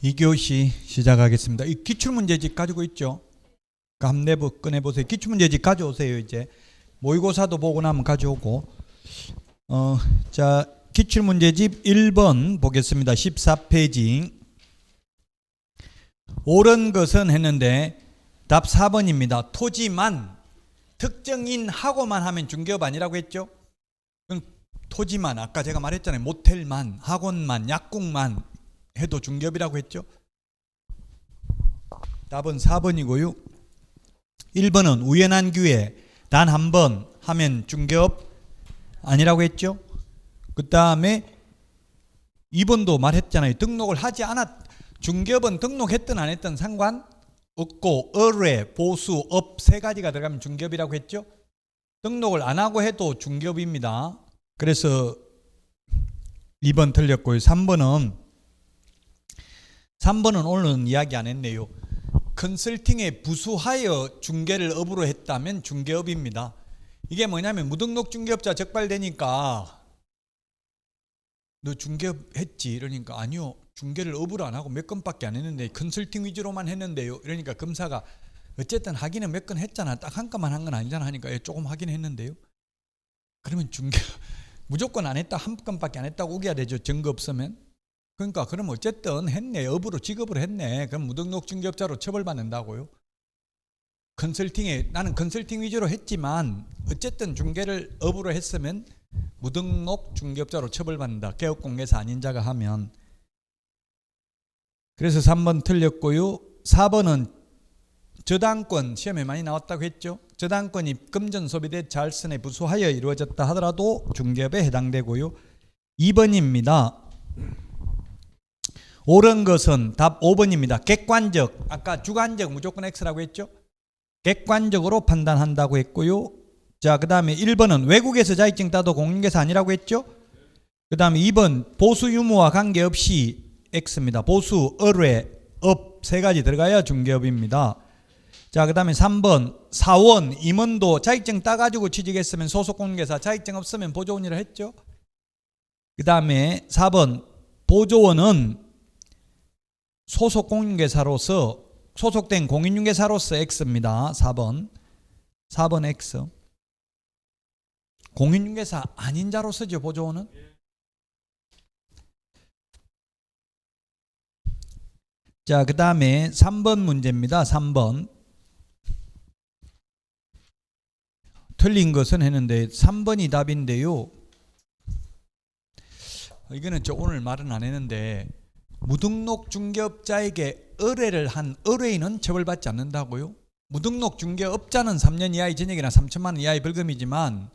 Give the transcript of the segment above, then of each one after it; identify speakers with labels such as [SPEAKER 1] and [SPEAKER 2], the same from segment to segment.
[SPEAKER 1] 2교시 시작하겠습니다. 이 기출문제집 가지고 있죠? 한번 꺼내보세요. 기출문제집 가져오세요. 이제 모의고사도 보고 나면 가져오고. 자, 기출문제집 1번 보겠습니다. 14페이지. 옳은 것은 했는데 답 4번입니다. 토지만 특정인하고만 하면 중개업 아니라고 했죠? 그럼 토지만, 아까 제가 말했잖아요. 모텔만, 학원만, 약국만 해도 중개업이라고 했죠? 답은 4번이고요. 1번은 우연한 기회 단 한 번 하면 중개업 아니라고 했죠? 그 다음에 2번도 말했잖아요. 등록을 하지 중개업은 등록했든 안 했든 상관없고 의뢰, 보수, 업 세 가지가 들어가면 중개업이라고 했죠? 등록을 안 하고 해도 중개업입니다. 그래서 2번 틀렸고요. 3번은 오늘은 이야기 안 했네요. 컨설팅에 부수하여 중개를 업으로 했다면 중개업입니다. 이게 뭐냐면 무등록 중개업자 적발되니까 너 중개업 했지? 이러니까 아니요. 중개를 업으로 안 하고 몇 건밖에 안 했는데 컨설팅 위주로만 했는데요. 이러니까 검사가 어쨌든 하기는 몇 건 했잖아. 딱 한 건만 한 건 아니잖아 하니까 조금 하긴 했는데요. 그러면 중개업 무조건 안 했다. 한 건밖에 안 했다고 우겨야 되죠. 증거 없으면. 그러니까 그럼 어쨌든 했네. 업으로 직업으로 했네. 그럼 무등록 중개업자로 처벌받는다고요. 나는 컨설팅 위주로 했지만 어쨌든 중개를 업으로 했으면 무등록 중개업자로 처벌받는다. 개업공개사 아닌 자가 하면. 그래서 3번 틀렸고요. 4번은 저당권 시험에 많이 나왔다고 했죠. 저당권이 금전 소비대 자율선에 부수하여 이루어졌다 하더라도 중개업에 해당되고요. 2번입니다. 옳은 것은 답 5번입니다. 객관적, 아까 주관적 무조건 X라고 했죠. 객관적으로 판단한다고 했고요. 자, 그 다음에 1번은 외국에서 자격증 따도 공인중개사 아니라고 했죠. 그 다음에 2번 보수 유무와 관계없이 X입니다. 보수, 의뢰, 업 세 가지 들어가야 중개업입니다. 자, 그 다음에 3번 사원, 임원도 자격증 따가지고 취직했으면 소속공인중개사, 자격증 없으면 보조원이라 했죠. 그 다음에 4번 보조원은 소속공인중개사로서 소속된 공인중개사로서 X입니다. 4번 X. 공인중개사 아닌 자로서죠. 보조원은. 자, 그 다음에 3번 문제입니다. 3번. 틀린 것은 했는데 3번이 답인데요. 이거는 오늘 말은 안 했는데 무등록 중개업자에게 의뢰를 한 의뢰인은 처벌받지 않는다고요? 무등록 중개업자는 3년 이하의 징역이나 3천만 원 이하의 벌금이지만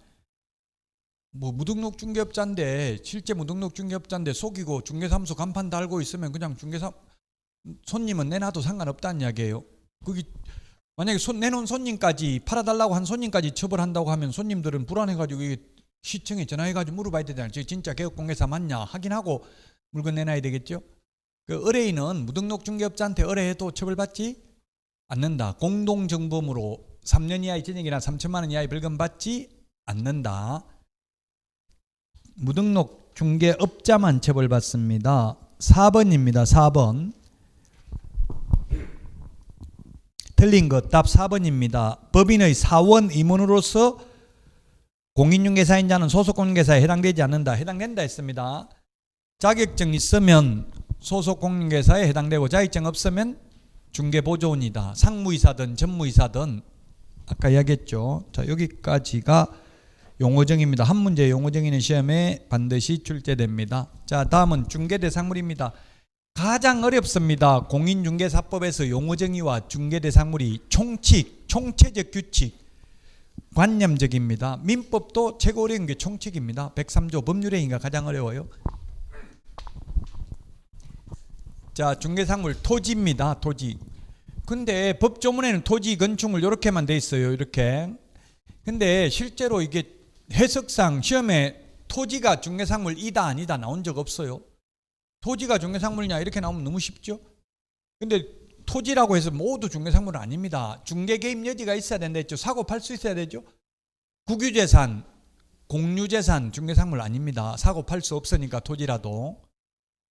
[SPEAKER 1] 무등록 중개업자인데 실제 무등록 중개업자인데 속이고 중개사무소 간판 달고 있으면 그냥 손님은 내놔도 상관없다는 이야기예요. 거기 만약에 내놓은 손님까지 팔아달라고 한 손님까지 처벌한다고 하면 손님들은 불안해가지고 시청에 전화해가지고 물어봐야 되잖아요. 진짜 개업공개사 맞냐 확인하고 물건 내놔야 되겠죠. 그 의뢰인은 무등록 중개업자한테 의뢰해도 처벌받지 않는다. 공동정범으로 3년 이하의 징역이나 3천만 원 이하의 벌금 받지 않는다. 무등록 중개업자만 처벌받습니다. 4번입니다. 4번. 틀린 것 답 4번입니다. 법인의 사원 임원으로서 공인중개사인 자는 소속공인중개사에 해당되지 않는다. 해당된다 했습니다. 자격증 있으면 소속공인중개사에 해당되고 자격증 없으면 중개보조원이다. 상무이사든 전무이사든 아까 이야기했죠. 자, 여기까지가 용어정입니다. 한 문제 용어정의는 시험에 반드시 출제됩니다. 자, 다음은 중개대상물입니다. 가장 어렵습니다. 공인중개사법에서 용어정의와 중개대상물이 총체적 규칙, 관념적입니다. 민법도 최고 어려운 게 총칙입니다. 103조 법률행위가 가장 어려워요. 자, 중개상물 토지입니다. 토지. 근데 법조문에는 토지 건축물 이렇게만 돼 있어요. 이렇게. 근데 실제로 이게 해석상 시험에 토지가 중개상물이다 아니다 나온 적 없어요. 토지가 중개상물이냐 이렇게 나오면 너무 쉽죠. 근데 토지라고 해서 모두 중개상물은 아닙니다. 중개개입 여지가 있어야 된다 했죠. 사고 팔 수 있어야 되죠. 국유재산, 공유재산 중개상물 아닙니다. 사고 팔 수 없으니까 토지라도.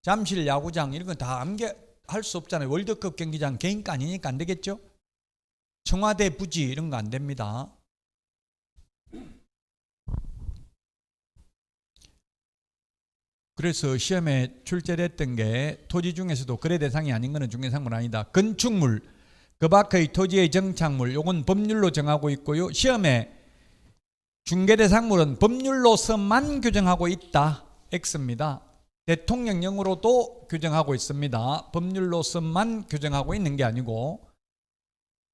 [SPEAKER 1] 잠실, 야구장 이런 건 다 할 수 없잖아요. 월드컵 경기장 개인가 아니니까 안 되겠죠. 청와대 부지 이런 거 안 됩니다. 그래서 시험에 출제됐던 게 토지 중에서도 거래 대상이 아닌 것은 중개상물 아니다. 건축물, 그 밖의 토지의 정착물, 요건 법률로 정하고 있고요. 시험에 중개대상물은 법률로서만 규정하고 있다. X입니다. 대통령령으로도 규정하고 있습니다. 법률로서만 규정하고 있는 게 아니고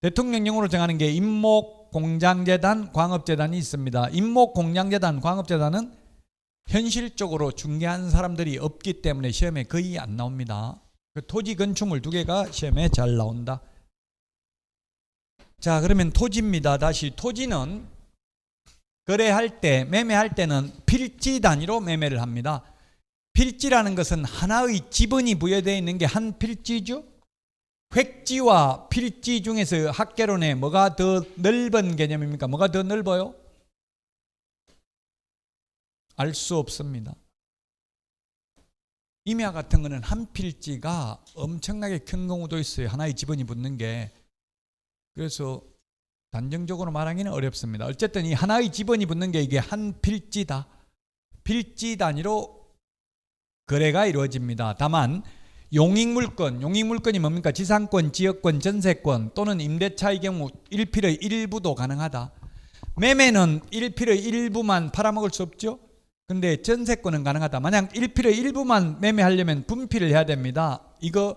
[SPEAKER 1] 대통령령으로 정하는 게 임목공장재단, 광업재단이 있습니다. 임목공장재단, 광업재단은 현실적으로 중개한 사람들이 없기 때문에 시험에 거의 안 나옵니다. 그 토지 건축물 두 개가 시험에 잘 나온다. 자, 그러면 토지입니다. 다시 토지는 거래할 때, 매매할 때는 필지 단위로 매매를 합니다. 필지라는 것은 하나의 지번이 부여되어 있는 게 한 필지죠. 획지와 필지 중에서 학개론에 뭐가 더 넓은 개념입니까? 뭐가 더 넓어요? 알 수 없습니다. 임야 같은 거는 한 필지가 엄청나게 큰 경우도 있어요. 하나의 지번이 붙는 게. 그래서 단정적으로 말하기는 어렵습니다. 어쨌든 이 하나의 지번이 붙는 게 이게 한 필지다. 필지 단위로 거래가 이루어집니다. 다만 용익물건이 뭡니까? 지상권, 지역권, 전세권 또는 임대차의 경우 1필의 일부도 가능하다. 매매는 1필의 일부만 팔아먹을 수 없죠. 근데 전세권은 가능하다. 만약 1필의 일부만 매매하려면 분필을 해야 됩니다. 이거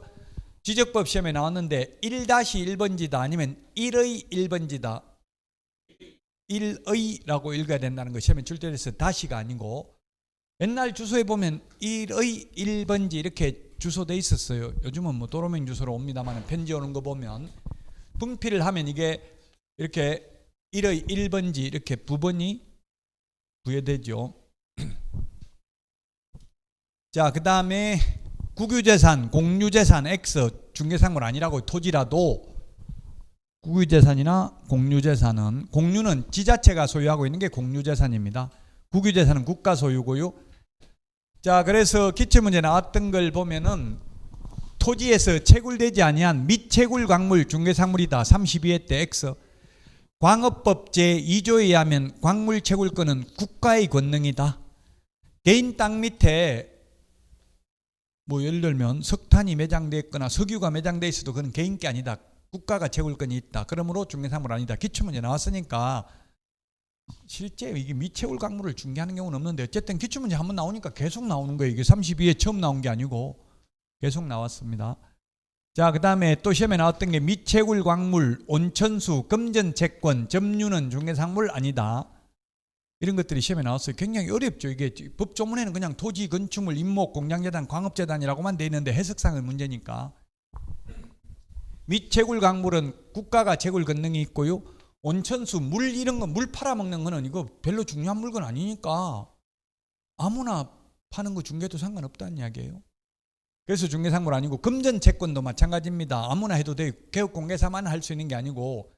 [SPEAKER 1] 지적법 시험에 나왔는데 1-1번지다 아니면 1의 1번지다. 1의라고 읽어야 된다는 거 시험에 출제돼서 다시가 아니고 옛날 주소에 보면 1의 1번지 이렇게 주소돼 있었어요. 요즘은 뭐 도로명 주소로 옵니다만 편지 오는 거 보면 분필을 하면 이게 이렇게 1의 1번지 이렇게 부번이 부여되죠. 자, 그 다음에 국유재산, 공유재산 X 중개상물 아니라고 토지라도 국유재산이나 공유재산은 공유는 지자체가 소유하고 있는 게 공유재산입니다. 국유재산은 국가 소유고요. 자, 그래서 기출문제 나왔던 걸 보면은 토지에서 채굴되지 아니한 미채굴 광물 중개상물이다. 32회 때 X. 광업법 제2조에 의하면 광물 채굴권은 국가의 권능이다. 개인 땅 밑에 뭐 예를 들면 석탄이 매장되어 있거나 석유가 매장되어 있어도 그건 개인 게 아니다. 국가가 채굴권이 있다. 그러므로 중개상물 아니다. 기출문제 나왔으니까 실제 이게 미채굴 광물을 중개하는 경우는 없는데 어쨌든 기출문제 한번 나오니까 계속 나오는 거예요. 이게 32회 처음 나온 게 아니고 계속 나왔습니다. 자, 그 다음에 또 시험에 나왔던 게 미채굴 광물, 온천수, 금전채권, 점유는 중개상물 아니다. 이런 것들이 시험에 나왔어요. 굉장히 어렵죠. 이게 법조문에는 그냥 토지, 건축물, 임목, 공장재단, 광업재단이라고만 돼 있는데 해석상의 문제니까. 미채굴 광물은 국가가 채굴 권능이 있고요. 온천수, 물 이런 거, 물 팔아먹는 거는 이거 별로 중요한 물건 아니니까 아무나 파는 거 중개도 상관없다는 이야기예요. 그래서 중개상물 아니고 금전채권도 마찬가지입니다. 아무나 해도 돼요. 개업공개사만 할 수 있는 게 아니고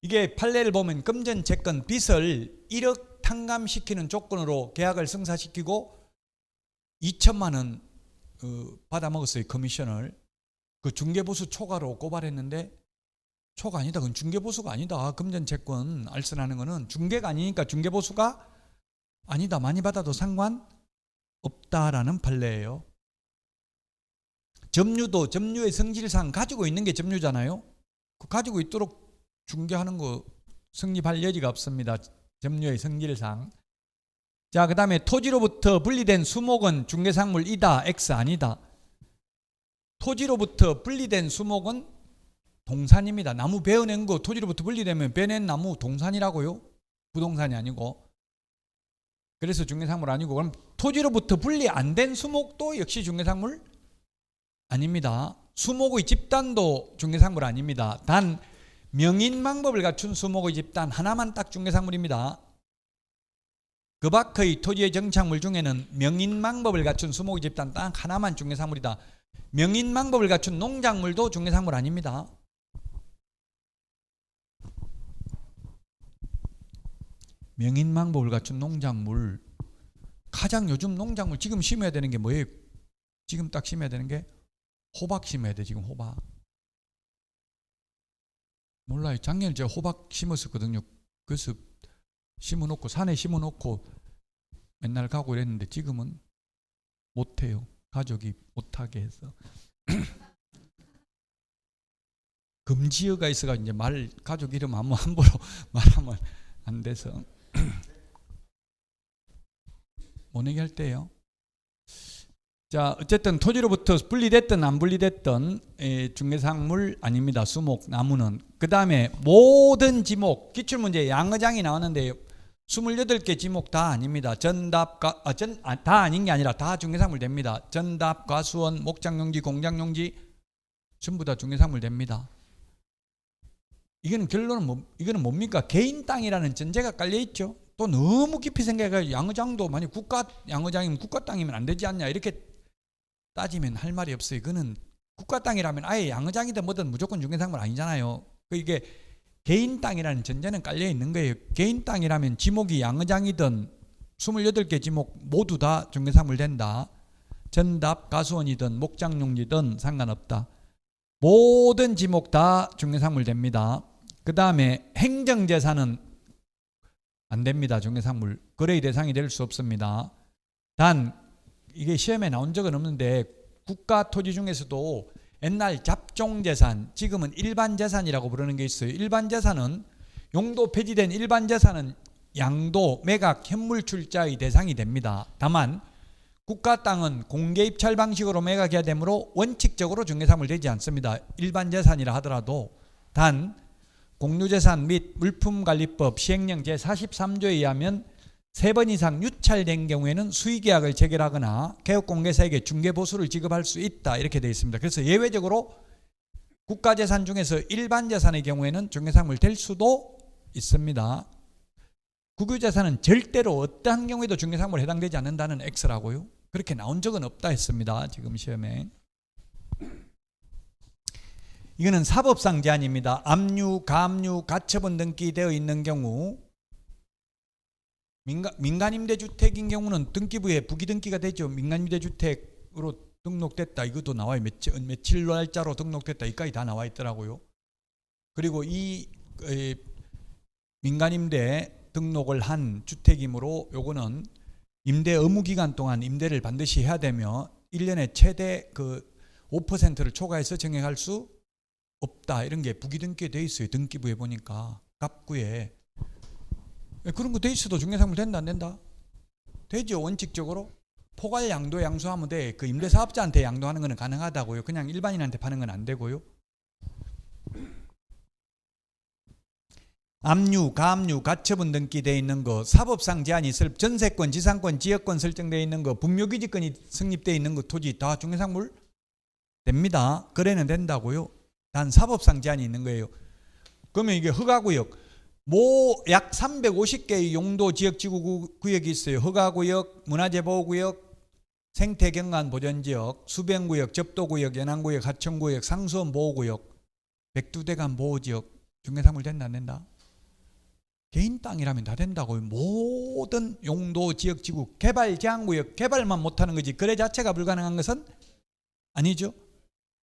[SPEAKER 1] 이게 판례를 보면 금전채권 빚을 1억 탕감시키는 조건으로 계약을 성사시키고 2천만 원 받아먹었어요. 커미션을. 그 중개보수 초과로 고발했는데 초가 아니다. 그건 중개보수가 아니다. 금전채권 알선하는 거는 중개가 아니니까 중개보수가 아니다. 많이 받아도 상관없다라는 판례예요. 점유도 점유의 성질상 가지고 있는 게 점유잖아요. 그 가지고 있도록 중개하는 거 성립할 여지가 없습니다. 점유의 성질상. 자, 그 다음에 토지로부터 분리된 수목은 중개상물이다. X 아니다. 토지로부터 분리된 수목은 동산입니다. 나무 베어낸 거 토지로부터 분리되면 베낸 나무 동산이라고요. 부동산이 아니고. 그래서 중개상물 아니고 그럼 토지로부터 분리 안 된 수목도 역시 중개상물 아닙니다. 수목의 집단도 중개상물 아닙니다. 단 명인망법을 갖춘 수목의 집단 하나만 딱 중개상물입니다. 그 밖의 토지의 정착물 중에는 명인망법을 갖춘 수목의 집단 딱 하나만 중개상물이다. 명인망법을 갖춘 농작물도 중개상물 아닙니다. 명인망법을 갖춘 농작물 가장 요즘 농작물 지금 심어야 되는 게 뭐예요? 지금 딱 심어야 되는 게 호박 심어야 돼. 지금 호박. 몰라요. 작년에 제가 호박 심었었거든요. 그래서 심어놓고 산에 심어놓고 맨날 가고 이랬는데 지금은 못해요. 가족이 못하게 해서. 금지어가 있어가지고 이제 가족 이름 함부로 말하면 안 돼서 모내기 할 때요. 자, 어쨌든 토지로부터 분리됐든 안 분리됐든 중개상물 아닙니다. 수목, 나무는. 그 다음에 모든 지목, 기출문제 양어장이 나왔는데 28개 지목 다 아닙니다. 다 아닌 게 아니라 다 중개상물 됩니다. 전답, 과수원, 목장용지, 공장용지 전부 다 중개상물 됩니다. 이거는 결론은 이거는 뭡니까? 개인 땅이라는 전제가 깔려 있죠. 또 너무 깊이 생각해서 양어장도 만약 국가 양어장이면 국가 땅이면 안 되지 않냐 이렇게 따지면 할 말이 없어요. 이거는 국가 땅이라면 아예 양어장이든 뭐든 무조건 중개상물 아니잖아요. 이게 개인 땅이라는 전제는 깔려 있는 거예요. 개인 땅이라면 지목이 양어장이든 28개 지목 모두 다 중개상물 된다. 전답, 가수원이든 목장용지든 상관없다. 모든 지목 다 중개상물 됩니다. 그 다음에 행정재산은 안 됩니다. 중개상물 거래의 대상이 될 수 없습니다. 단 이게 시험에 나온 적은 없는데 국가 토지 중에서도 옛날 잡종재산, 지금은 일반재산이라고 부르는 게 있어요. 일반재산은 용도 폐지된 일반재산은 양도, 매각, 현물출자의 대상이 됩니다. 다만 국가 땅은 공개 입찰 방식으로 매각해야 되므로 원칙적으로 중개상물 되지 않습니다. 일반재산이라 하더라도. 단 공유재산 및 물품관리법 시행령 제43조에 의하면 3번 이상 유찰된 경우에는 수의계약을 체결하거나 개업공개사에게 중개보수를 지급할 수 있다 이렇게 되어 있습니다. 그래서 예외적으로 국가재산 중에서 일반재산의 경우에는 중개상물 될 수도 있습니다. 국유재산은 절대로 어떠한 경우에도 중개상물에 해당되지 않는다는 X라고요. 그렇게 나온 적은 없다 했습니다. 지금 시험에. 이거는 사법상 제한입니다. 압류, 가압류, 가처분 등기되어 있는 경우 민간임대주택인 경우는 등기부에 부기등기가 되죠. 민간임대주택으로 등록됐다. 이것도 나와요. 며칠 날짜로 등록됐다. 이까지 다 나와 있더라고요. 그리고 이 민간임대 등록을 한 주택이므로 요거는 임대 의무 기간 동안 임대를 반드시 해야 되며 1년에 최대 5%를 초과해서 정액할 수 없다. 이런 게 부기등기에 돼 있어요. 등기부에 보니까 갑구에. 그런 거 돼 있어도 중개상물 된다 안 된다? 되죠. 원칙적으로. 포괄 양도 양수하면 돼. 그 임대사업자한테 양도하는 거는 가능하다고요. 그냥 일반인한테 파는 건 안 되고요. 압류, 가압류, 가처분 등기되어 있는 거, 사법상 제한이 있을 전세권, 지상권, 지역권 설정되어 있는 거, 분묘기지권이 성립되어 있는 거 토지 다 중개상물 됩니다. 거래는 된다고요. 단 사법상 제한이 있는 거예요. 그러면 이게 허가구역 약 350개의 용도 지역지구구역이 있어요. 허가구역, 문화재보호구역, 생태경관보전지역, 수변구역, 접도구역, 연안구역, 하천구역, 상수원보호구역, 백두대간 보호지역 중개상물 된다 안 된다? 개인 땅이라면 다 된다고요. 모든 용도 지역지구 개발 제한구역 개발만 못하는 거지 거래 자체가 불가능한 것은 아니죠.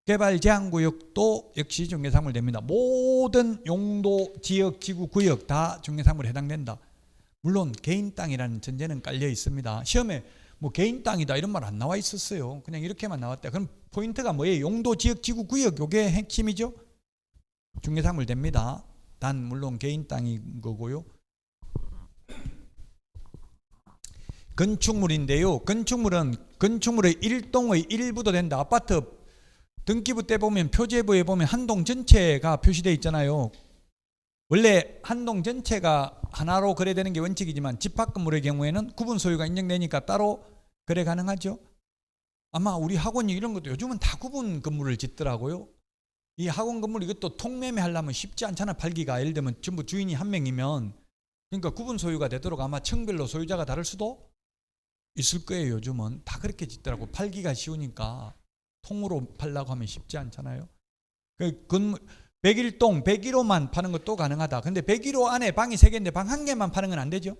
[SPEAKER 1] 개발 제한구역도 역시 중개상물 됩니다. 모든 용도 지역지구 구역 다 중개상물에 해당된다. 물론 개인 땅이라는 전제는 깔려 있습니다. 시험에 뭐 개인 땅이다 이런 말 안 나와 있었어요. 그냥 이렇게만 나왔다. 그럼 포인트가 뭐예요? 용도 지역지구 구역 요게 핵심이죠. 중개상물 됩니다. 단 물론 개인 땅인 거고요. 건축물인데요. 건축물은 건축물의 일동의 일부도 된다. 아파트 등기부 때 보면 표제부에 보면 한 동 전체가 표시되어 있잖아요. 원래 한 동 전체가 하나로 거래되는 게 원칙이지만 집합 건물의 경우에는 구분 소유가 인정되니까 따로 거래 가능하죠. 아마 우리 학원이 이런 것도 요즘은 다 구분 건물을 짓더라고요. 이 학원 건물 이것도 통매매 하려면 쉽지 않잖아. 팔기가 예를 들면 전부 주인이 한 명이면 그러니까 구분 소유가 되도록 아마 층별로 소유자가 다를 수도 있을 거예요. 요즘은 다 그렇게 짓더라고. 팔기가 쉬우니까 통으로 팔려고 하면 쉽지 않잖아요. 그 101동 101호만 파는 것도 가능하다. 근데 101호 안에 방이 3개인데 방 1개만 파는 건 안 되죠.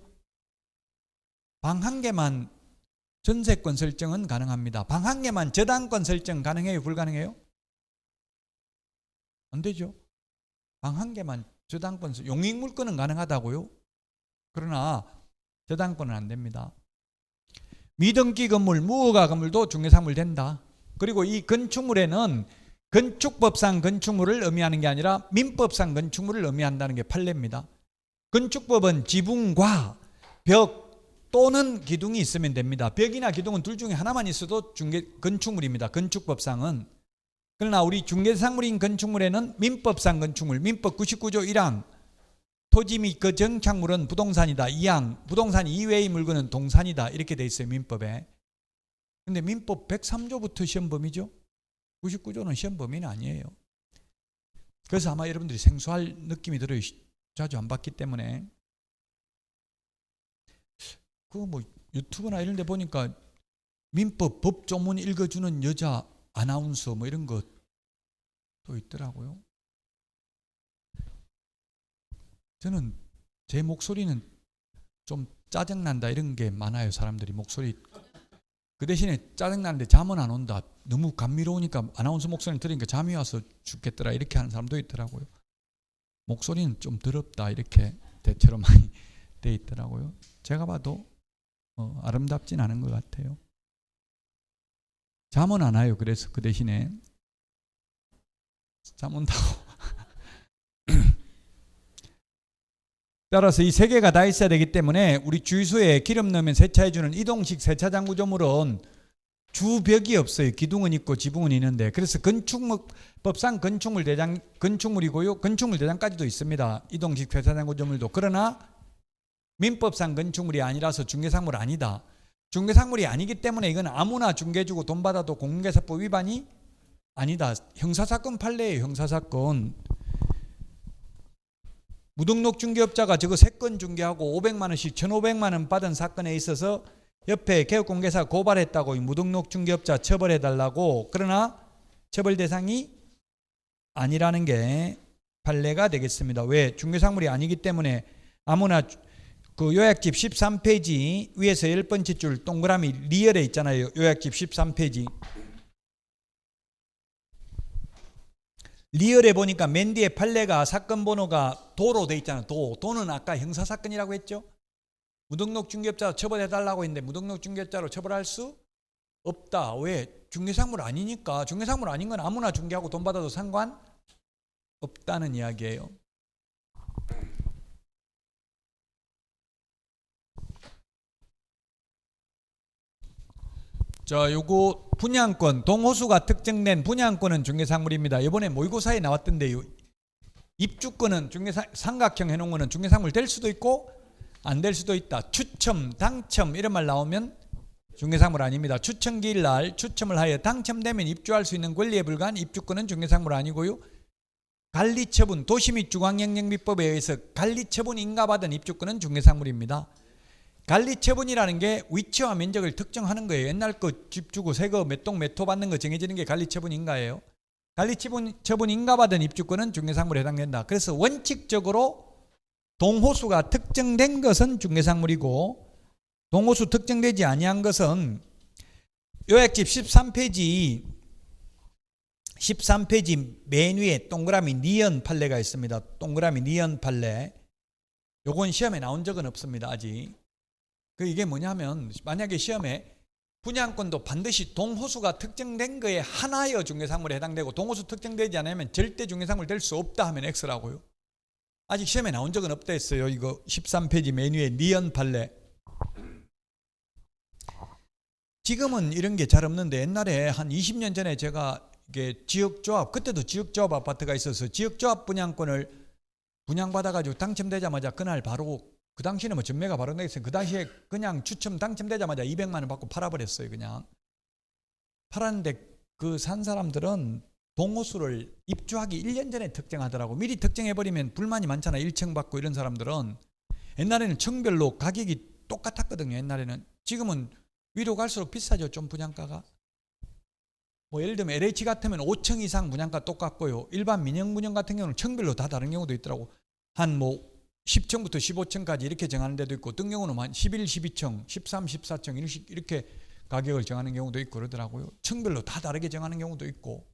[SPEAKER 1] 방 1개만 전세권 설정은 가능합니다. 방 1개만 저당권 설정 가능해요? 불가능해요? 안 되죠. 방 한 개만 저당권, 용익 물건은 가능하다고요. 그러나 저당권은 안 됩니다. 미등기 건물, 무허가 건물도 중개사물 된다. 그리고 이 건축물에는 건축법상 건축물을 의미하는 게 아니라 민법상 건축물을 의미한다는 게 판례입니다. 건축법은 지붕과 벽 또는 기둥이 있으면 됩니다. 벽이나 기둥은 둘 중에 하나만 있어도 건축물입니다. 건축법상은. 그러나 우리 중개사물인 건축물에는 민법상 건축물, 민법 99조 1항 토지 및 그 정착물은 부동산이다. 2항 부동산 이외의 물건은 동산이다. 이렇게 돼 있어요. 민법에. 근데 민법 103조부터 시험 범위죠. 99조는 시험 범위는 아니에요. 그래서 아마 여러분들이 생소할 느낌이 들어요. 자주 안 봤기 때문에. 그 뭐 유튜브나 이런 데 보니까 민법 법조문 읽어주는 여자 아나운서 뭐 이런 것도 있더라고요. 저는 제 목소리는 좀 짜증난다 이런 게 많아요. 사람들이 목소리 그 대신에 짜증나는데 잠은 안 온다. 너무 감미로우니까 아나운서 목소리를 들으니까 잠이 와서 죽겠더라 이렇게 하는 사람도 있더라고요. 목소리는 좀 더럽다 이렇게 대체로 많이 돼 있더라고요. 제가 봐도 아름답진 않은 것 같아요. 잠은 안 와요. 그래서 그 대신에 잠 온다고. 따라서 이 세 개가 다 있어야 되기 때문에 우리 주유소에 기름 넣으면 세차해주는 이동식 세차장 구조물은 주벽이 없어요. 기둥은 있고 지붕은 있는데. 그래서 건축법상 건축물이고요. 건축물 대장까지도 있습니다. 이동식 세차장 구조물도. 그러나 민법상 건축물이 아니라서 중개상물 아니다. 중개상물이 아니기 때문에 이건 아무나 중개주고 돈 받아도 공인중개사법 위반이 아니다. 형사사건 판례예요. 형사사건. 무등록 중개업자가 저거 3건 중개하고 500만 원씩 1,500만 원 받은 사건에 있어서 옆에 개업공개사가 고발했다고 무등록 중개업자 처벌해달라고. 그러나 처벌 대상이 아니라는 게 판례가 되겠습니다. 왜? 중개상물이 아니기 때문에 아무나. 그 요약집 13페이지 위에서 10번째 줄 동그라미 리얼에 있잖아요. 요약집 13페이지. 리얼에 보니까 맨 뒤에 판례가 사건 번호가 도로 돼 있잖아요. 도는 아까 형사사건이라고 했죠. 무등록 중개업자 처벌해달라고 했는데 무등록 중개업자로 처벌할 수 없다. 왜? 중개상물 아니니까. 중개상물 아닌 건 아무나 중개하고 돈 받아도 상관 없다는 이야기예요. 자, 요거 분양권, 동호수가 특정된 분양권은 중개상물입니다. 이번에 모의고사에 나왔던데요. 입주권은 삼각형 해놓은 거는 중개상물 될 수도 있고 안 될 수도 있다. 추첨, 당첨 이런 말 나오면 중개상물 아닙니다. 추첨기일 날 추첨을 하여 당첨되면 입주할 수 있는 권리에 불과한 입주권은 중개상물 아니고요. 관리처분, 도시 및 주거환경정비법에 의해서 관리처분 인가받은 입주권은 중개상물입니다. 관리처분이라는 게 위치와 면적을 특정하는 거예요. 옛날 거 집 주고 새 거 몇 동 몇 호 받는 거 정해지는 게 관리처분 인가예요. 관리처분 인가받은 입주권은 중개상물에 해당된다. 그래서 원칙적으로 동호수가 특정된 것은 중개상물이고 동호수 특정되지 아니한 것은 요약집 13페이지 맨 위에 동그라미 니은 판례가 있습니다. 동그라미 니은 판례. 요건 시험에 나온 적은 없습니다. 아직. 이게 뭐냐면 만약에 시험에 분양권도 반드시 동호수가 특정된 거에 하나여 중개상물에 해당되고 동호수 특정되지 않으면 절대 중개상물 될 수 없다 하면 X라고요. 아직 시험에 나온 적은 없다 했어요. 이거 13페이지 맨 위에 니은 판례. 지금은 이런 게 잘 없는데 옛날에 한 20년 전에 제가 이게 지역조합, 그때도 지역조합 아파트가 있어서 지역조합 분양권을 분양받아가지고 당첨되자마자 그날 바로 그 당시에는 뭐 전매가 바로 되겠어요. 그 당시에 그냥 추첨 당첨되자마자 200만 원 받고 팔아버렸어요. 그냥 팔았는데 그 산 사람들은 동호수를 입주하기 1년 전에 특정하더라고. 미리 특정해버리면 불만이 많잖아. 1층 받고 이런 사람들은. 옛날에는 층별로 가격이 똑같았거든요. 옛날에는. 지금은 위로 갈수록 비싸죠. 좀 분양가가. 뭐 예를 들면 LH 같으면 5층 이상 분양가 똑같고요. 일반 민영 분양 같은 경우는 층별로 다 다른 경우도 있더라고. 한 뭐 10층부터 15층까지 이렇게 정하는 데도 있고 어떤 경우는 한 11, 12층, 13, 14층 이렇게 가격을 정하는 경우도 있고 그러더라고요. 층별로 다 다르게 정하는 경우도 있고.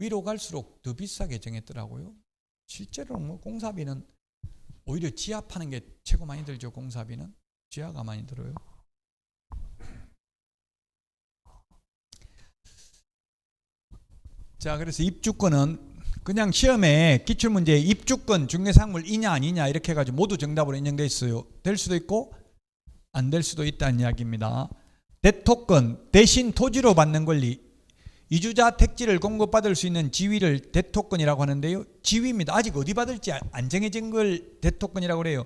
[SPEAKER 1] 위로 갈수록 더 비싸게 정했더라고요. 실제로 뭐 공사비는 오히려 지하 파는 게 최고 많이 들죠. 공사비는 지하가 많이 들어요. 자, 그래서 입주권은 그냥 시험에 기출문제에 입주권 중개상물이냐 아니냐 이렇게 해가지고 모두 정답으로 인정돼 있어요. 될 수도 있고 안 될 수도 있다는 이야기입니다. 대토권, 대신 토지로 받는 권리, 이주자 택지를 공급받을 수 있는 지위를 대토권이라고 하는데요. 지위입니다. 아직 어디 받을지 안 정해진 걸 대토권이라고 그래요.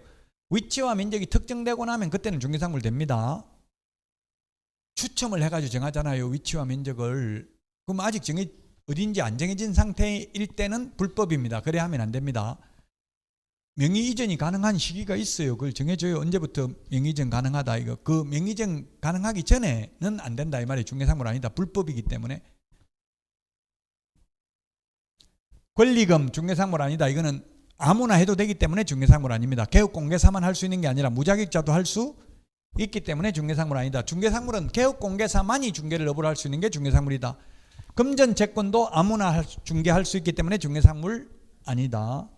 [SPEAKER 1] 위치와 면적이 특정되고 나면 그때는 중개상물 됩니다. 추첨을 해가지고 정하잖아요. 위치와 면적을. 그럼 아직 어딘지 안 정해진 상태일 때는 불법입니다. 그래야 하면 안 됩니다. 명의 이전이 가능한 시기가 있어요. 그걸 정해줘요. 언제부터 명의 이전 가능하다 이거. 그 명의 이전 가능하기 전에는 안 된다 이 말이 중개상물 아니다. 불법이기 때문에. 권리금 중개상물 아니다. 이거는 아무나 해도 되기 때문에 중개상물 아닙니다. 개업공개사만 할 수 있는 게 아니라 무자격자도 할 수 있기 때문에 중개상물 아니다. 중개상물은 개업공개사만이 중개를 업으로 할 수 있는 게 중개상물이다. 금전 채권도 아무나 중개할 수 있기 때문에 중개상물 아니다.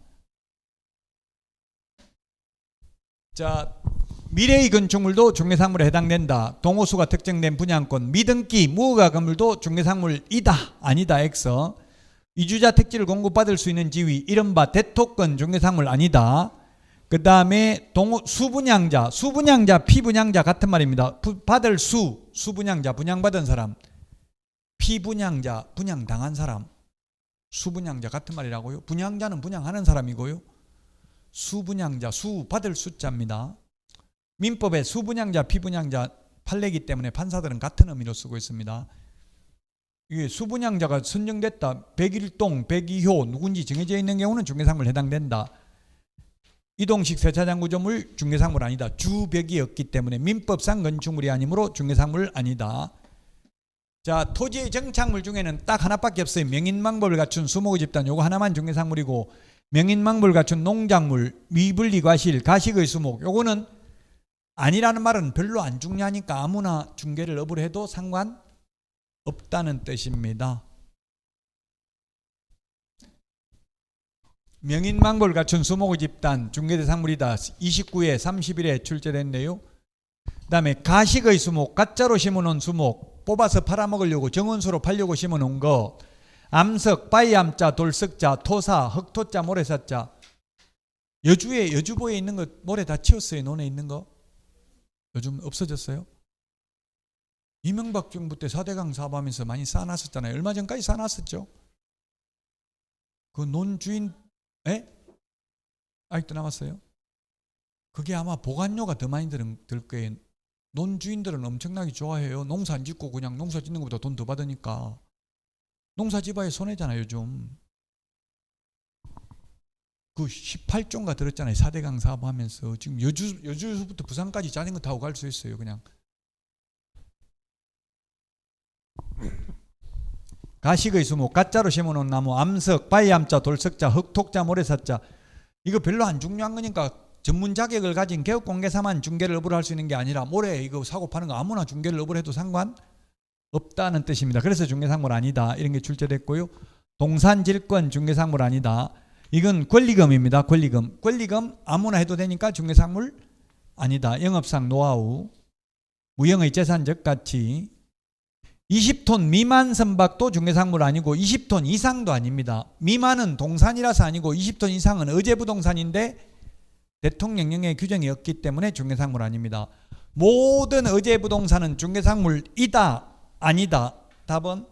[SPEAKER 1] 자, 미래의 건축물도 중개상물에 해당된다. 동호수가 특정된 분양권, 미등기, 무허가 건물도 중개상물이다. 아니다. X. 이주자 택지를 공급받을 수 있는 지위, 이른바 대토권 중개상물 아니다. 그 다음에 수분양자, 피분양자 같은 말입니다. 받을 수분양자, 분양받은 사람, 피분양자, 분양당한 사람, 수분양자 같은 말이라고요. 분양자는 분양하는 사람이고요. 수분양자, 받을 숫자입니다. 민법에 수분양자, 피분양자 판례이기 때문에 판사들은 같은 의미로 쓰고 있습니다. 이게 수분양자가 선정됐다. 101동, 102호 누군지 정해져 있는 경우는 중개상물 해당된다. 이동식 세차장 구조물 중개상물 아니다. 주벽이 없기 때문에 민법상 건축물이 아니므로 중개상물 아니다. 자, 토지의 정착물 중에는 딱 하나밖에 없어요. 명인망법을 갖춘 수목의 집단 요거 하나만 중개상물이고, 명인망법을 갖춘 농작물, 미분리 과실, 가식의 수목 요거는 아니라는 말은 별로 안 중요하니까 아무나 중개를 업으로 해도 상관없다는 뜻입니다. 명인망법을 갖춘 수목의 집단 중개대상물이다. 29회 31회 출제됐네요. 그 다음에 가식의 수목, 가짜로 심어놓은 수목, 뽑아서 팔아먹으려고 정원수로 팔려고 심어놓은 거, 암석, 바이암자, 돌석자, 토사, 흑토자, 모래사자. 여주보에 있는 거 모래 다 치웠어요. 논에 있는 거 요즘 없어졌어요. 이명박 정부 때 4대강 사업하면서 많이 쌓아놨었잖아요. 얼마 전까지 쌓아놨었죠. 그 논 주인 아직도 남았어요. 그게 아마 보관료가 더 많이 들 거예요. 논 주인들은 엄청나게 좋아해요. 농사 안 짓고 그냥 농사 짓는 것보다 돈 더 받으니까. 농사 지어야 손해잖아요. 요즘 그 18조인가 들었잖아요. 4대강 사업하면서. 지금 여주에서부터 부산까지 자전거 타고 갈 수 있어요. 그냥. 가식의 수목, 가짜로 심어놓은 나무, 암석, 바이암자, 돌석자, 흑톡자, 모래사자. 이거 별로 안 중요한 거니까 전문 자격을 가진 개업공개사만 중개를 업으로 할 수 있는 게 아니라 모래 이거 사고 파는 거 아무나 중개를 업으로 해도 상관없다는 뜻입니다. 그래서 중개상물 아니다. 이런 게 출제됐고요. 동산질권 중개상물 아니다. 이건 권리금입니다. 권리금 아무나 해도 되니까 중개상물 아니다. 영업상 노하우, 무형의 재산적 가치. 20톤 미만 선박도 중개상물 아니고 20톤 이상도 아닙니다. 미만은 동산이라서 아니고 20톤 이상은 의제부동산인데 대통령령의 규정이 없기 때문에 중개상물 아닙니다. 모든 의제부동산은 중개상물이다 아니다. 답은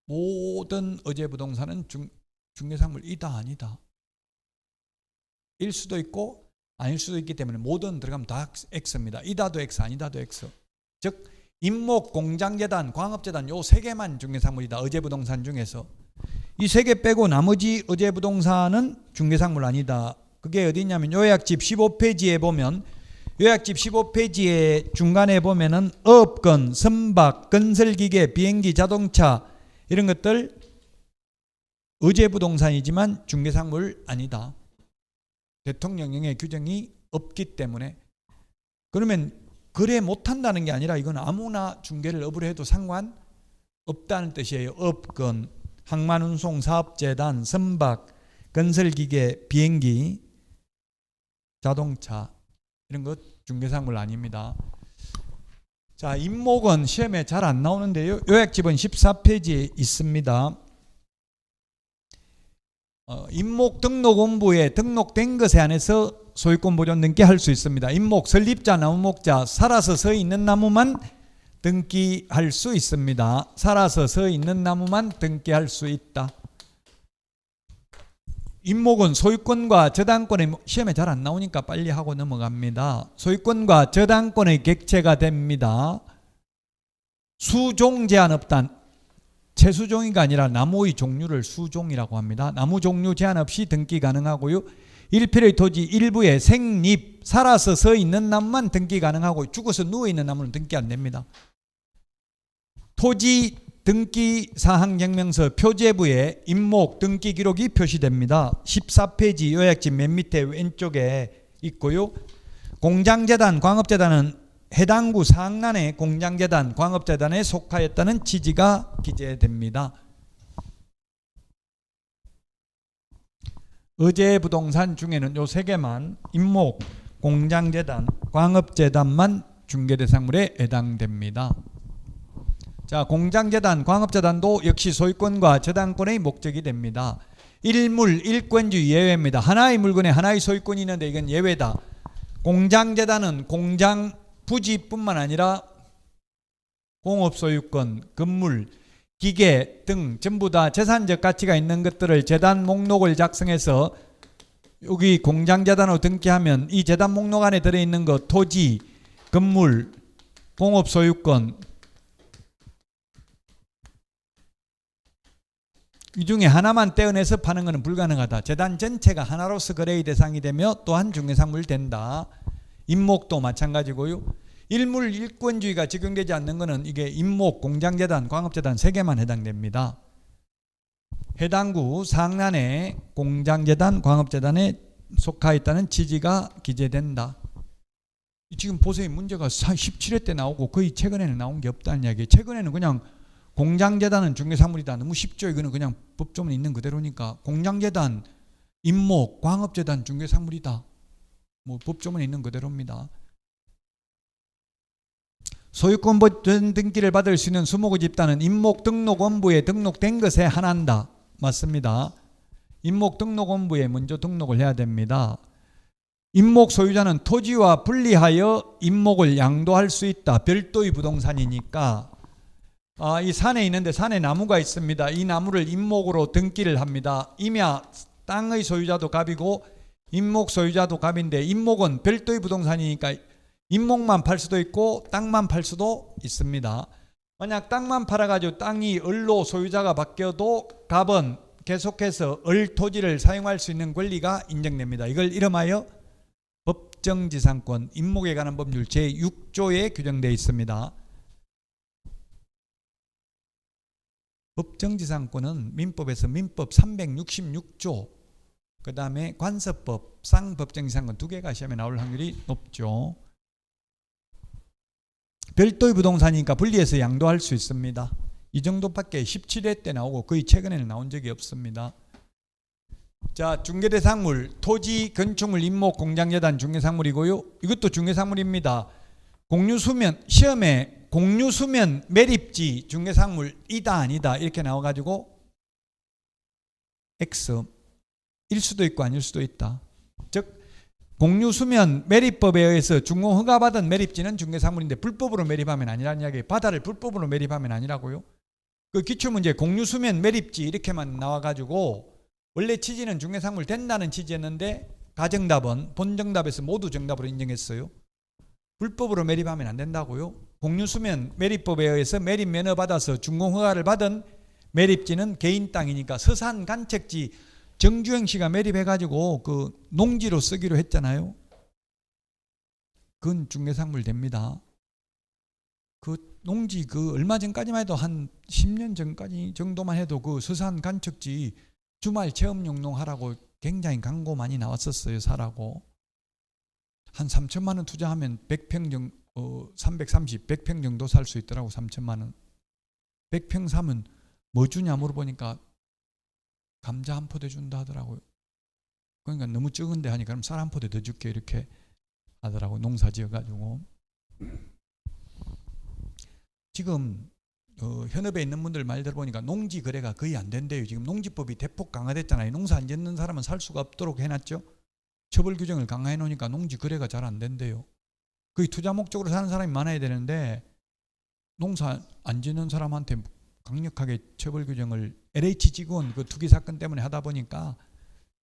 [SPEAKER 1] 모든 의제부동산은 중개상물이다 아니다. 일 수도 있고 아닐 수도 있기 때문에 모든 들어가면 다 X입니다. 이다도 X 아니다도 X. 즉 임목, 공장재단, 광업재단 요 세 개만 중개상물이다. 의제부동산 중에서. 이 세 개 빼고 나머지 의제부동산은 중개상물 아니다. 그게 어디냐면 요약집 15페이지에 보면 요약집 15페이지에 중간에 보면은 어업권, 선박, 건설기계, 비행기, 자동차 이런 것들 의제부동산이지만 중개상물 아니다. 대통령령의 규정이 없기 때문에. 그러면 거래 못한다는 게 아니라 이건 아무나 중개를 업으로 해도 상관없다 없다는 뜻이에요. 업건, 항만운송 사업재단, 선박, 건설기계, 비행기, 자동차 이런 것 중개사물 아닙니다. 자, 임목은 시험에 잘 안 나오는데요. 요약집은 14페이지에 있습니다. 임목 등록원부에 등록된 것에 한해서 소유권 보존 등기할 수 있습니다. 임목, 설립자, 나무목자, 살아서 서 있는 나무만 등기할 수 있습니다. 살아서 서 있는 나무만 등기할 수 있다. 임목은 소유권과 저당권의, 시험에 잘 안 나오니까 빨리 하고 넘어갑니다. 소유권과 저당권의 객체가 됩니다. 수종 제한 없단, 채수종이가 아니라 나무의 종류를 수종이라고 합니다. 나무 종류 제한 없이 등기 가능하고요. 일필의 토지 일부에 생립, 살아서 서 있는 나무만 등기 가능하고 죽어서 누워있는 나무는 등기 안 됩니다. 토지 등기 사항증명서 표제부에 임목 등기 기록이 표시됩니다. 14페이지 요약집 맨 밑에 왼쪽에 있고요. 공장재단, 광업재단은 해당 구 상란에 공장재단, 광업재단에 속하였다는 취지가 기재됩니다. 의제부동산 중에는 요 세 개만 임목, 공장재단, 광업재단만 중개대상물에 해당됩니다. 자, 공장재단, 광업재단도 역시 소유권과 저당권의 목적이 됩니다. 일물, 일권주의 예외입니다. 하나의 물건에 하나의 소유권이 있는데 이건 예외다. 공장재단은 공장 부지뿐만 아니라 공업소유권, 건물, 기계 등 전부 다 재산적 가치가 있는 것들을 재단 목록을 작성해서 여기 공장재단으로 등기하면 이 재단 목록 안에 들어있는 것, 토지, 건물, 공업소유권 이 중에 하나만 떼어내서 파는 것은 불가능하다. 재단 전체가 하나로서 거래의 대상이 되며 또한 중개상물 된다. 임목도 마찬가지고요. 일물 일권주의가 적용되지 않는 것은 이게 임목, 공장재단, 광업재단 세 개만 해당됩니다. 해당 구 상란에 공장재단, 광업재단에 속하 있다는 취지가 기재된다. 지금 보세요. 문제가 17회 때 나오고 거의 최근에는 나온 게 없다는 이야기예요. 최근에는 그냥 공장재단은 중개사물이다. 너무 쉽죠. 이거는 그냥 법조문에 있는 그대로니까. 공장재단, 임목, 광업재단 중개사물이다. 뭐 법조문에 있는 그대로입니다. 소유권 보존 등기를 받을 수 있는 수목의 집단은 임목 등록원부에 등록된 것에 한한다. 맞습니다. 임목 등록원부에 먼저 등록을 해야 됩니다. 임목 소유자는 토지와 분리하여 임목을 양도할 수 있다. 별도의 부동산이니까. 이 산에 있는데 산에 나무가 있습니다. 이 나무를 임목으로 등기를 합니다. 임야 땅의 소유자도 갑이고 임목 소유자도 갑인데 임목은 별도의 부동산이니까 임목만 팔 수도 있고 땅만 팔 수도 있습니다. 만약 땅만 팔아가지고 땅이 을로 소유자가 바뀌어도 갑은 계속해서 을 토지를 사용할 수 있는 권리가 인정됩니다. 이걸 이름하여 법정지상권, 임목에 관한 법률 제6조에 규정되어 있습니다. 법정지상권은 민법에서 민법 366조, 그 다음에 관서법, 쌍법정지상권 두 개가 시험에 나올 확률이 높죠. 별도의 부동산이니까 분리해서 양도할 수 있습니다. 이 정도밖에 17회 때 나오고 거의 최근에는 나온 적이 없습니다. 자, 중개대상물, 토지, 건축물, 임목, 공장재단 중개상물이고요. 이것도 중개상물입니다. 공유수면, 시험에 공유수면 매립지 중개상물이다 아니다 이렇게 나와가지고 X일 수도 있고 아닐 수도 있다. 즉 공유수면 매립법에 의해서 준공 허가받은 매립지는 중개상물인데 불법으로 매립하면 아니라는 이야기예요. 바다를 불법으로 매립하면 아니라고요. 그 기출문제 공유수면 매립지 이렇게만 나와가지고 원래 취지는 중개상물 된다는 취지였는데 가정답은 본정답에서 모두 정답으로 인정했어요. 불법으로 매립하면 안 된다고요. 공유수면 매립법에 의해서 매립 면허 받아서 준공 허가를 받은 매립지는 개인 땅이니까 서산 간척지 정주행 씨가 매립해가지고 그 농지로 쓰기로 했잖아요. 그건 중개상물 됩니다. 그 농지 그 얼마 전까지만 해도 한 10년 전까지 정도만 해도 그 서산 간척지 주말 체험용농 하라고 굉장히 광고 많이 나왔었어요. 사라고. 한 3천만 원 투자하면 100평 정도 330, 100평 정도 살 수 있더라고. 3천만 원. 100평 사면 뭐 주냐 물어보니까 감자 한 포대 준다 하더라고요. 그러니까 너무 적은데 하니까 그럼 쌀 한 포대 더 줄게 이렇게 하더라고요. 농사 지어가지고. 지금 현업에 있는 분들 말 들어보니까 농지 거래가 거의 안 된대요. 지금 농지법이 대폭 강화됐잖아요. 농사 안 짓는 사람은 살 수가 없도록 해놨죠. 처벌 규정을 강화해 놓으니까 농지 거래가 잘 안 된대요. 거의 투자 목적으로 사는 사람이 많아야 되는데 농사 안 짓는 사람한테 강력하게 처벌 규정을 LH 직원 그 투기 사건 때문에 하다 보니까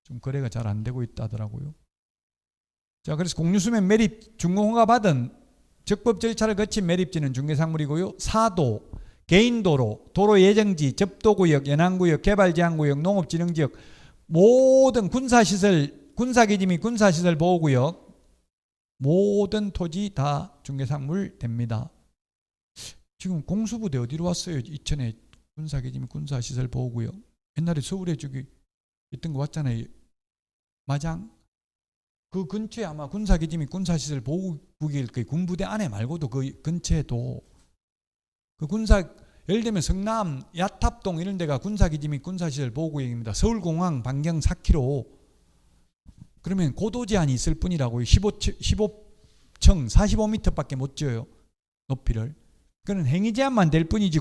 [SPEAKER 1] 좀 거래가 잘 안 되고 있다더라고요. 자, 그래서 공유수면 매립 준공허가 받은 적법 절차를 거친 매립지는 중개상물이고요. 사도, 개인도로, 도로 예정지, 접도구역, 연안구역, 개발제한구역, 농업진흥지역, 모든 군사시설, 군사기지 및 군사시설 보호구역, 모든 토지 다 중개상물 됩니다. 지금 공수부대 어디로 왔어요? 이천에 군사기지 및 군사시설 보호구역. 옛날에 서울에 저기 있던 거 왔잖아요. 마장. 그 근처에 아마 군사기지 및 군사시설 보호구역일 거예요. 군부대 안에 말고도 그 근처에도 그 예를 들면 성남 야탑동 이런 데가 군사기지 및 군사시설 보호구역입니다. 서울공항 반경 4km. 그러면 고도 제한이 있을 뿐이라고요. 15층 45m밖에 못 지어요. 높이를. 그건 행위 제한만 될 뿐이지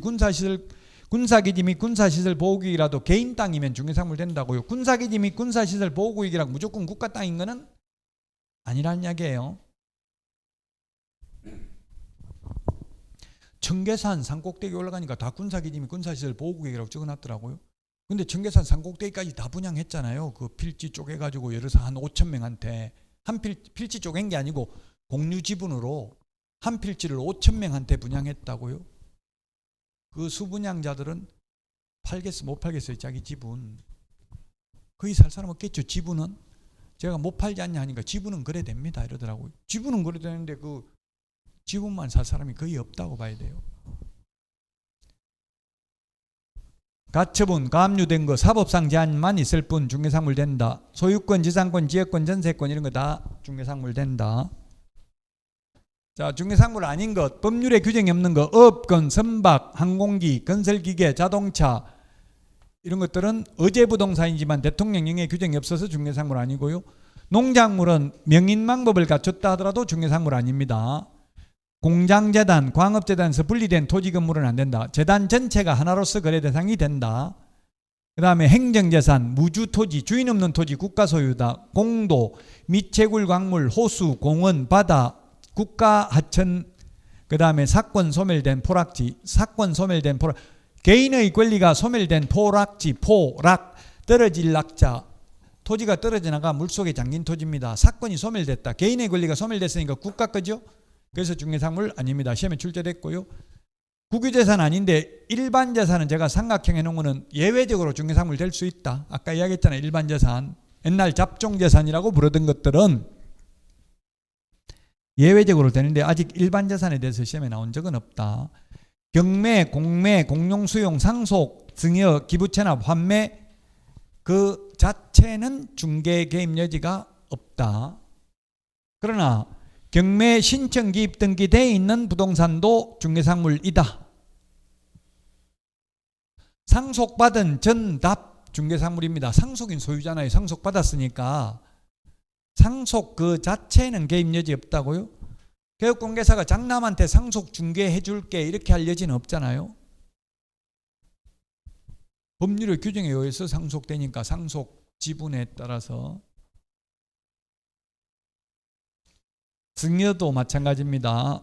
[SPEAKER 1] 군사기지 및 군사시설 보호구역이라도 개인 땅이면 중개상물 된다고요. 군사기지 및 군사시설 보호구역이라고 무조건 국가 땅인 거는 아니라는 이야기예요. 청계산 산꼭대기 올라가니까 다 군사기지 및 군사시설 보호구역이라고 적어놨더라고요. 근데 청계산 산꼭대기까지 다 분양했잖아요. 그 필지 쪼개가지고 여러서 한 5천 명한테 한 필지 쪼갠 게 아니고 공유 지분으로 한 필지를 5천 명한테 분양했다고요. 그 수분양자들은 팔겠어 못 팔겠어요. 자기 지분. 거기 살 사람 없겠죠. 지분은. 제가 못 팔지 않냐 하니까 지분은 그래 됩니다 이러더라고요. 지분은 그래 되는데 그 지분만 살 사람이 거의 없다고 봐야 돼요. 가처분, 가압류된 거 사법상 제한만 있을 뿐 중개상물 된다. 소유권, 지상권, 지역권, 전세권 이런 거 다 중개상물 된다. 자, 중개상물 아닌 것, 법률에 규정이 없는 거, 업권, 선박, 항공기, 건설기계, 자동차 이런 것들은 의제부동산이지만 대통령령에 규정이 없어서 중개상물 아니고요. 농작물은 명인망법을 갖췄다 하더라도 중개상물 아닙니다. 공장재단, 광업재단에서 분리된 토지 건물은 안 된다. 재단 전체가 하나로서 거래 대상이 된다. 그 다음에 행정재산, 무주토지, 주인 없는 토지 국가 소유다. 공도, 미채굴 광물, 호수, 공원, 바다, 국가하천, 그 다음에 사건 소멸된 포락지, 개인의 권리가 소멸된 포락지, 포락, 떨어질 낙자, 토지가 떨어져 나가 물속에 잠긴 토지입니다. 사건이 소멸됐다. 개인의 권리가 소멸됐으니까 국가 거죠. 그래서 중개상물 아닙니다. 시험에 출제됐고요. 국유재산 아닌데 일반 재산은 제가 삼각형 해놓은 거는 예외적으로 중개상물 될 수 있다. 아까 이야기했잖아요. 일반 재산. 옛날 잡종재산이라고 부르던 것들은 예외적으로 되는데 아직 일반 재산에 대해서 시험에 나온 적은 없다. 경매, 공매, 공용수용, 상속, 증여, 기부채납, 환매 그 자체는 중개 개입 여지가 없다. 그러나 경매 신청 기입 등기되어 있는 부동산도 중개상물이다. 상속받은 전답 중개상물입니다. 상속인 소유잖아요. 상속받았으니까 상속 그 자체는 개입 여지 없다고요. 개업공개사가 장남한테 상속 중개해 줄게 이렇게 할 여지는 없잖아요. 법률의 규정에 의해서 상속되니까 상속 지분에 따라서. 증여도 마찬가지입니다.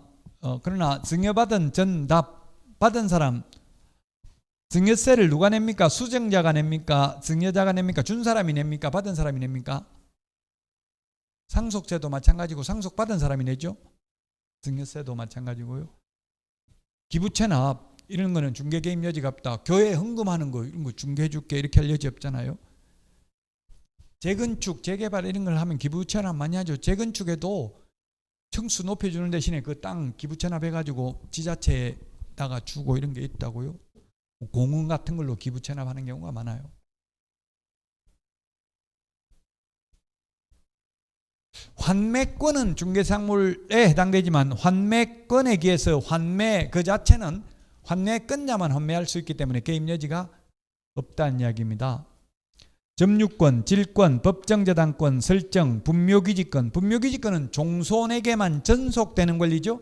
[SPEAKER 1] 그러나 증여받은 전답 받은 사람 증여세를 누가 냅니까? 수증자가 냅니까? 증여자가 냅니까? 준 사람이 냅니까? 받은 사람이 냅니까? 상속세도 마찬가지고 상속받은 사람이 내죠. 증여세도 마찬가지고요. 기부채납 이런 거는 중개 개입 여지가 없다. 교회 헌금하는 거 이런 거 중개해 줄게 이렇게 할 여지 없잖아요. 재건축, 재개발 이런 걸 하면 기부채납 많이 하죠. 재건축에도 층수 높여주는 대신에 그 땅 기부채납 해가지고 지자체에다가 주고 이런 게 있다고요. 공원 같은 걸로 기부채납하는 경우가 많아요. 환매권은 중개상물에 해당되지만 환매권에 기해서 환매 그 자체는 환매 끝나만 환매할 수 있기 때문에 개입 여지가 없다는 이야기입니다. 점유권, 질권, 법정저당권, 설정, 분묘기지권. 분묘기지권은 종손에게만 전속되는 권리죠.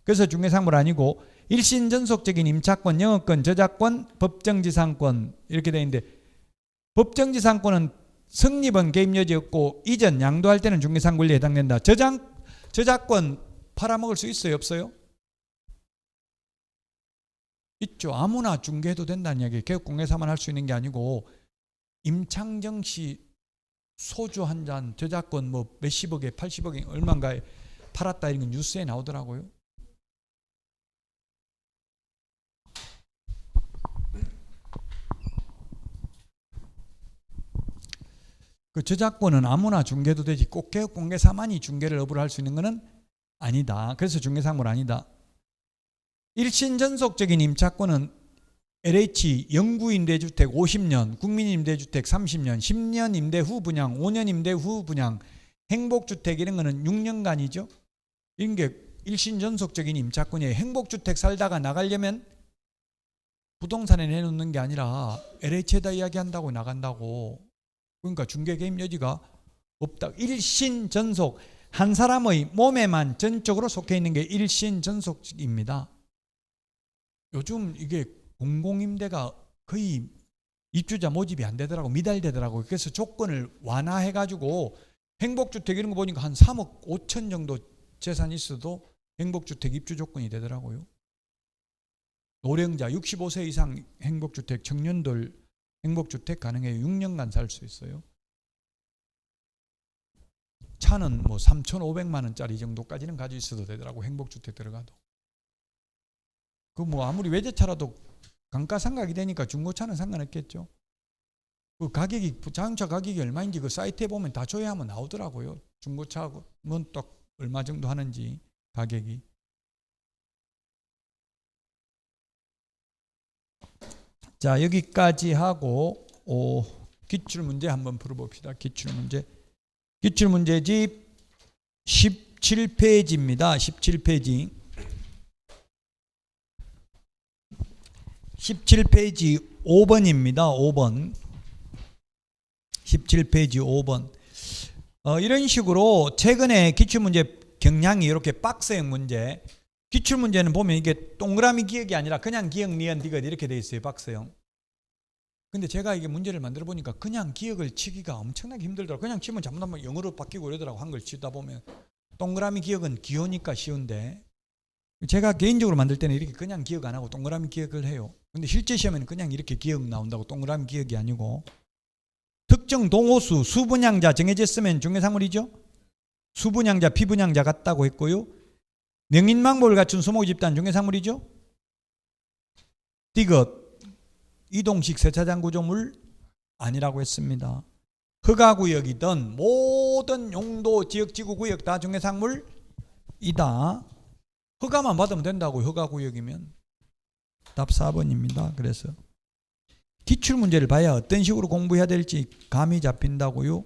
[SPEAKER 1] 그래서 중개상물 아니고 일신전속적인 임차권, 영업권, 저작권, 법정지상권 이렇게 되어 있는데 법정지상권은 성립은 개입 여지 없고 이전 양도할 때는 중개상 권리에 해당된다. 저작권 팔아먹을 수 있어요? 없어요? 있죠. 아무나 중개해도 된다는 이야기예요. 개업공개사만 할 수 있는 게 아니고 임창정 씨 소주 한 잔 저작권 뭐 몇십억에 80억에 얼마인가에 팔았다 이런 건 뉴스에 나오더라고요. 그 저작권은 아무나 중개도 되지 꼭 개업공개사만이 중개를 업으로 할 수 있는 것은 아니다. 그래서 중개상물 아니다. 일신전속적인 임차권은 LH 영구임대주택 50년, 국민임대주택 30년, 10년 임대 후 분양, 5년 임대 후 분양, 행복주택 이런 거는 6년간이죠. 이런 게 일신전속적인 임차권이에요. 행복주택 살다가 나가려면 부동산에 내놓는 게 아니라 LH에다 이야기한다고 나간다고. 그러니까 중개개입 여지가 없다. 일신전속, 한 사람의 몸에만 전적으로 속해 있는 게 일신전속입니다. 요즘 이게 공공임대가 거의 입주자 모집이 안 되더라고. 미달되더라고. 그래서 조건을 완화해가지고 행복주택 이런 거 보니까 한 3억 5천 정도 재산이 있어도 행복주택 입주 조건이 되더라고요. 노령자 65세 이상 행복주택, 청년들 행복주택 가능해요. 6년간 살 수 있어요. 차는 뭐 3,500만 원짜리 정도까지는 가지고 있어도 되더라고. 행복주택 들어가도. 그 뭐 아무리 외제차라도 감가상각이 되니까 중고차는 상관없겠죠. 그 가격이 자동차 가격이 얼마인지 그 사이트에 보면 다 조회하면 나오더라고요. 중고차는 딱 얼마 정도 하는지 가격이. 자, 여기까지 하고 기출문제 한번 풀어봅시다. 기출문제. 기출문제집 17페이지입니다. 17페이지. 17페이지 5번입니다. 5번. 17페이지 5번. 이런 식으로 최근에 기출문제 경향이 이렇게 박스형 문제. 기출문제는 보면 이게 동그라미 기억이 아니라 그냥 기억, 니은, 디귿 이렇게 돼 있어요. 박스형. 근데 제가 이게 문제를 만들어 보니까 그냥 기억을 치기가 엄청나게 힘들더라고요. 그냥 치면 잘못하면 영어로 바뀌고 이러더라고. 한글 치다 보면. 동그라미 기억은 기호니까 쉬운데 제가 개인적으로 만들 때는 이렇게 그냥 기억 안 하고 동그라미 기억을 해요. 근데 실제 시험에는 그냥 이렇게 기억 나온다고. 동그라미 기억이 아니고. 특정 동호수, 수분양자 정해졌으면 중개상물이죠. 수분양자, 피분양자 같다고 했고요. 명인망보를 갖춘 수목 집단 중개상물이죠. 디귿, 이동식 세차장 구조물 아니라고 했습니다. 허가구역이든 모든 용도, 지역지구, 구역 다 중개상물이다. 허가만 받으면 된다고. 허가구역이면. 답 4번입니다. 그래서 기출문제를 봐야 어떤 식으로 공부해야 될지 감이 잡힌다고요.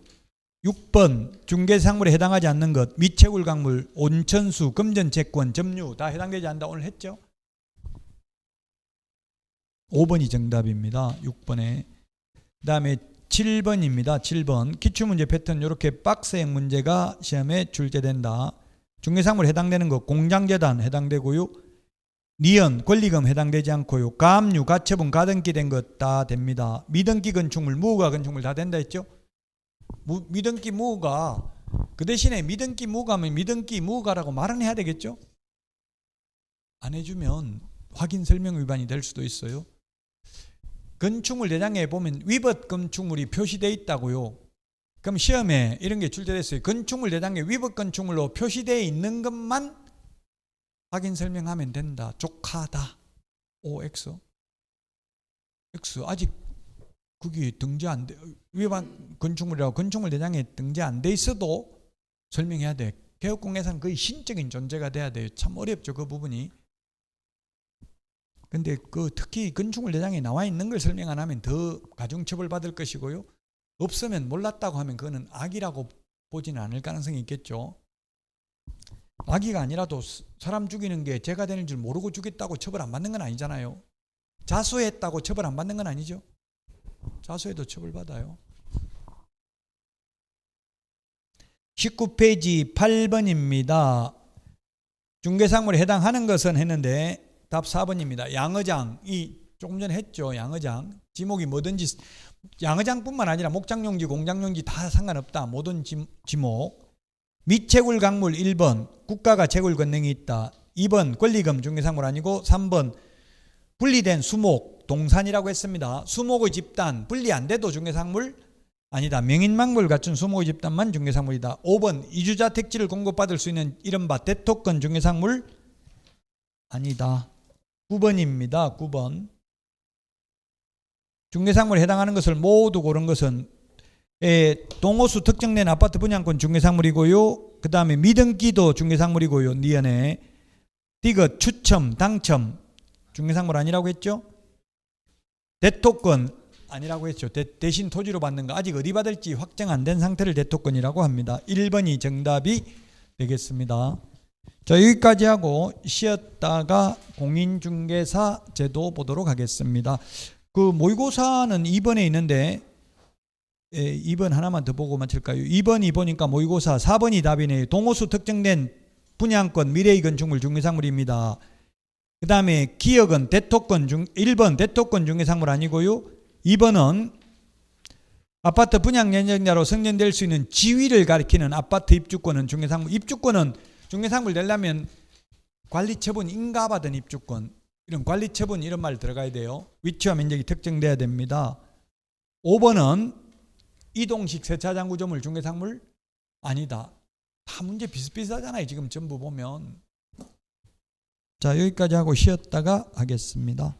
[SPEAKER 1] 6번 중개상물에 해당하지 않는 것, 미채굴 강물, 온천수, 금전채권, 점유 다 해당되지 않는다. 오늘 했죠. 5번이 정답입니다. 6번에. 그 다음에 7번입니다. 7번 기출문제 패턴 이렇게 박스형 문제가 시험에 출제된다. 중개상물에 해당되는 것, 공장재단 해당되고요. 니은, 권리금 해당되지 않고요. 가압류, 가처분, 가등기 된 것 다 됩니다. 미등기 건축물, 무허가 건축물 다 된다 했죠. 미등기 무허가, 그 대신에 미등기 무허가면 미등기 무허가라고 말은 해야 되겠죠. 안 해주면 확인 설명 위반이 될 수도 있어요. 건축물 대장에 보면 위법 건축물이 표시되어 있다고요. 그럼 시험에 이런 게 출제됐어요. 건축물 대장에 위법 건축물로 표시되어 있는 것만 확인 설명하면 된다. 족하다. OX. X. 아직 그게 등재 안 돼. 위반 건축물이라고 건축물 대장에 등재 안 돼 있어도 설명해야 돼. 개업공개사는 거의 신적인 존재가 돼야 돼요. 참 어렵죠. 그 부분이. 근데 그 특히 건축물 대장에 나와 있는 걸 설명 안 하면 더 가중처벌 받을 것이고요. 없으면 몰랐다고 하면 그거는 악이라고 보지는 않을 가능성이 있겠죠. 악의가 아니라도 사람 죽이는 게 죄가 되는 줄 모르고 죽였다고 처벌 안 받는 건 아니잖아요. 자수했다고 처벌 안 받는 건 아니죠. 자수해도 처벌받아요. 19페이지 8번입니다. 중개상물에 해당하는 것은 했는데 답 4번입니다. 양어장이 조금 전에 했죠. 양어장. 지목이 뭐든지 양어장뿐만 아니라 목장용지, 공장용지 다 상관없다. 모든 지목. 미채굴 강물 1번 국가가 채굴 권능이 있다. 2번 권리금 중개상물 아니고 3번 분리된 수목 동산이라고 했습니다. 수목의 집단 분리 안 돼도 중개상물 아니다. 명인망부를 갖춘 수목의 집단만 중개상물이다. 5번 이주자 택지를 공급받을 수 있는 이른바 대토권 중개상물 아니다. 9번입니다. 9번 중개상물에 해당하는 것을 모두 고른 것은 동호수 특정된 아파트 분양권 중개상물이고요. 그 다음에 미등기도 중개상물이고요. 니은에 디귿 추첨 당첨 중개상물 아니라고 했죠. 대토권 아니라고 했죠. 대신 토지로 받는 거 아직 어디 받을지 확정 안 된 상태를 대토권이라고 합니다. 1번이 정답이 되겠습니다. 자, 여기까지 하고 쉬었다가 공인중개사 제도 보도록 하겠습니다. 그 모의고사는 2번에 있는데 2번 하나만 더 보고 마칠까요? 2번이 보니까 모의고사 4번이 답이네요. 동호수 특정된 분양권 미래의 건축물 중개상물입니다. 그 다음에 기역은 대토권 1번 대토권 중개상물 아니고요. 2번은 아파트 분양 연장자로 승인될 수 있는 지위를 가리키는 아파트 입주권은 중개상물. 입주권은 중개상물 내려면 관리처분 인가받은 입주권 이런 관리처분 이런 말 들어가야 돼요. 위치와 면적이 특정돼야 됩니다. 5번은 이동식 세차장 구조물 중개상물 아니다. 다 문제 비슷비슷하잖아요. 지금 전부 보면. 자, 여기까지 하고 쉬었다가 하겠습니다.